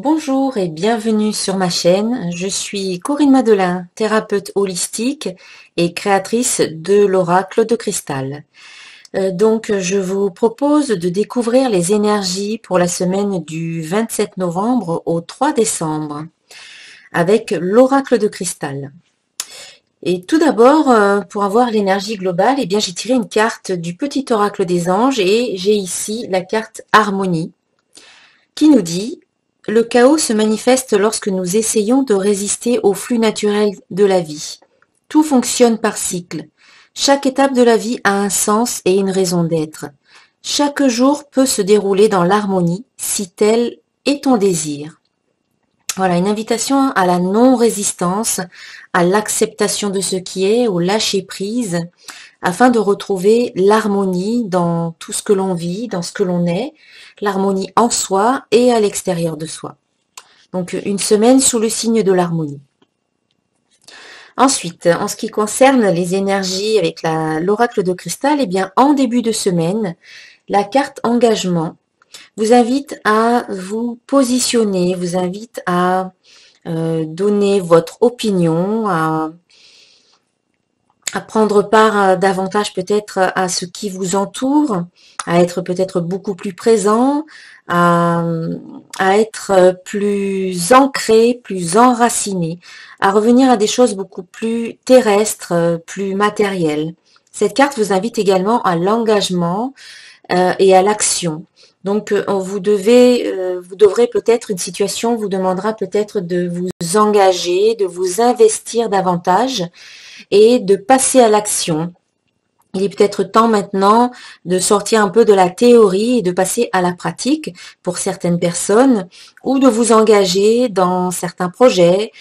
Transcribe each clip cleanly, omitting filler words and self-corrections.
Bonjour et bienvenue sur ma chaîne. Je suis Corinne Madelin, thérapeute holistique et créatrice de l'oracle de cristal. Donc, je vous propose de découvrir les énergies pour la semaine du 27 novembre au 3 décembre avec l'oracle de cristal. Et tout d'abord, pour avoir l'énergie globale, eh bien, j'ai tiré une carte du petit oracle des anges et j'ai ici la carte Harmonie qui nous dit: le chaos se manifeste lorsque nous essayons de résister au flux naturel de la vie. Tout fonctionne par cycle. Chaque étape de la vie a un sens et une raison d'être. Chaque jour peut se dérouler dans l'harmonie si tel est ton désir. Voilà, une invitation à la non-résistance, à l'acceptation de ce qui est, au lâcher-prise, afin de retrouver l'harmonie dans tout ce que l'on vit, dans ce que l'on est, l'harmonie en soi et à l'extérieur de soi. Donc une semaine sous le signe de l'harmonie. Ensuite, en ce qui concerne les énergies avec l'oracle de cristal, eh bien en début de semaine, la carte engagement vous invite à vous positionner, vous invite à donner votre opinion, à prendre part davantage peut-être à ce qui vous entoure, à être peut-être beaucoup plus présent, à être plus ancré, plus enraciné, à revenir à des choses beaucoup plus terrestres, plus matérielles. Cette carte vous invite également à l'engagement et à l'action. Donc vous devrez peut-être, une situation vous demandera peut-être de vous engager, de vous investir davantage et de passer à l'action. Il est peut-être temps maintenant de sortir un peu de la théorie et de passer à la pratique pour certaines personnes, ou de vous engager dans certains projets.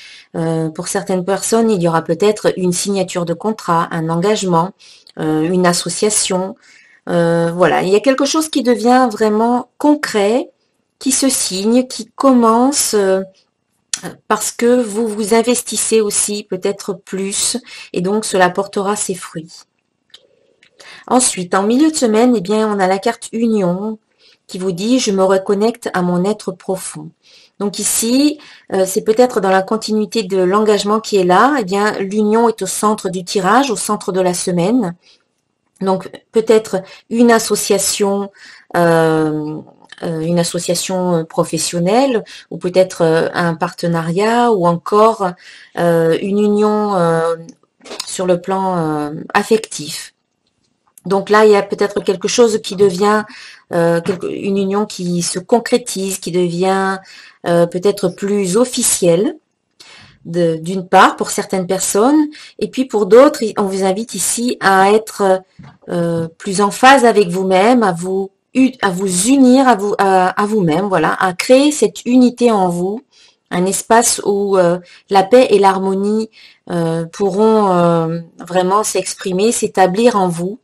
Pour certaines personnes, il y aura peut-être une signature de contrat, un engagement, une association. Voilà, il y a quelque chose qui devient vraiment concret, qui se signe, qui commence parce que vous vous investissez aussi peut-être plus et donc cela portera ses fruits. Ensuite, en milieu de semaine, eh bien, on a la carte Union qui vous dit: je me reconnecte à mon être profond. Donc ici, c'est peut-être dans la continuité de l'engagement qui est là. Eh bien, l'union est au centre du tirage, au centre de la semaine. Donc peut-être une association professionnelle, ou peut-être un partenariat, ou encore une union sur le plan affectif. Donc là, il y a peut-être quelque chose qui devient une union qui se concrétise, qui devient peut-être plus officielle, d'une part pour certaines personnes, et puis pour d'autres, on vous invite ici à être plus en phase avec vous-même, à vous unir à vous-même, voilà, à créer cette unité en vous, un espace où la paix et l'harmonie pourront vraiment s'exprimer, s'établir en vous.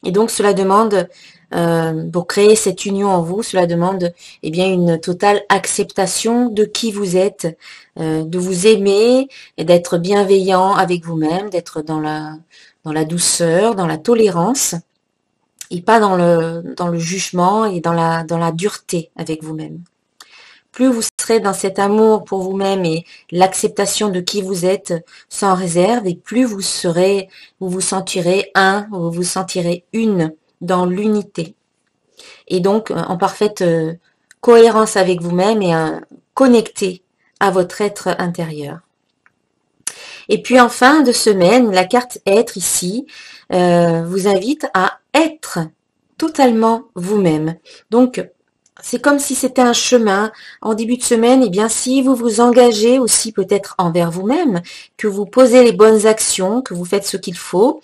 Et donc cela demande, pour créer cette union en vous, cela demande eh bien une totale acceptation de qui vous êtes, de vous aimer et d'être bienveillant avec vous-même, d'être dans la douceur, dans la tolérance, et pas dans le jugement et dans la dureté avec vous-même. Plus vous serez dans cet amour pour vous-même et l'acceptation de qui vous êtes sans réserve, et plus vous vous sentirez un, vous vous sentirez une dans l'unité. Et donc en parfaite cohérence avec vous-même et connecté à votre être intérieur. Et puis en fin de semaine, la carte être ici vous invite à être totalement vous-même. Donc c'est comme si c'était un chemin. En début de semaine, eh bien, si vous vous engagez aussi peut-être envers vous-même, que vous posez les bonnes actions, que vous faites ce qu'il faut,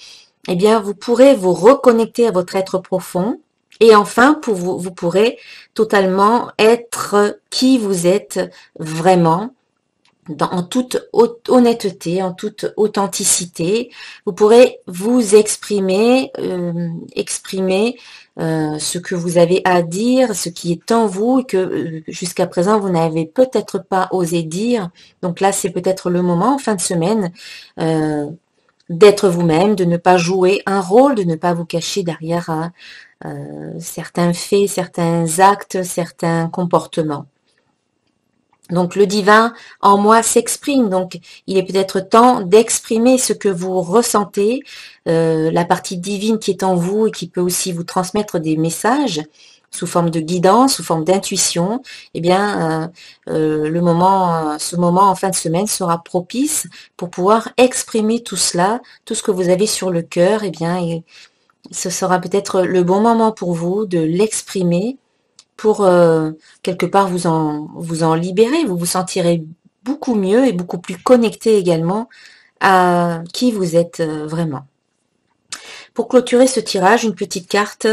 eh bien, vous pourrez vous reconnecter à votre être profond. Et enfin, vous pourrez totalement être qui vous êtes vraiment, en toute honnêteté, en toute authenticité. Vous pourrez vous exprimer, ce que vous avez à dire, ce qui est en vous et que jusqu'à présent vous n'avez peut-être pas osé dire. Donc là, c'est peut-être le moment en fin de semaine d'être vous-même, de ne pas jouer un rôle, de ne pas vous cacher derrière certains faits, certains actes, certains comportements. Donc le divin en moi s'exprime, donc il est peut-être temps d'exprimer ce que vous ressentez, la partie divine qui est en vous et qui peut aussi vous transmettre des messages sous forme de guidance, sous forme d'intuition. Eh bien, ce moment en fin de semaine sera propice pour pouvoir exprimer tout cela, tout ce que vous avez sur le cœur. Eh bien, et ce sera peut-être le bon moment pour vous de l'exprimer pour quelque part vous en libérer, vous vous sentirez beaucoup mieux et beaucoup plus connecté également à qui vous êtes vraiment. Pour clôturer ce tirage, une petite carte,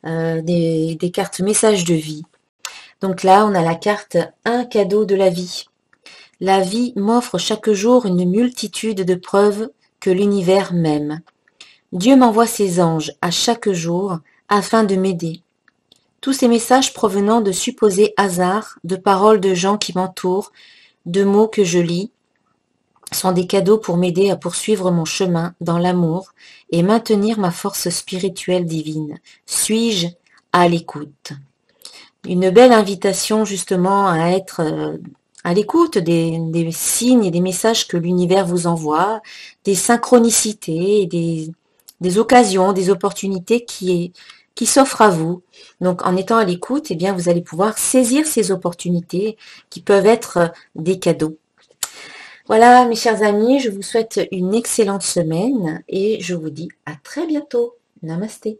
des cartes messages de vie. Donc là, on a la carte un cadeau de la vie. La vie m'offre chaque jour une multitude de preuves que l'univers m'aime. Dieu m'envoie ses anges à chaque jour afin de m'aider. Tous ces messages provenant de supposés hasards, de paroles de gens qui m'entourent, de mots que je lis, sont des cadeaux pour m'aider à poursuivre mon chemin dans l'amour et maintenir ma force spirituelle divine. Suis-je à l'écoute? Une belle invitation justement à être à l'écoute des signes et des messages que l'univers vous envoie, des synchronicités, des occasions, des opportunités qui s'offrent à vous. Donc en étant à l'écoute, eh bien vous allez pouvoir saisir ces opportunités qui peuvent être des cadeaux. Voilà mes chers amis, je vous souhaite une excellente semaine et je vous dis à très bientôt. Namasté.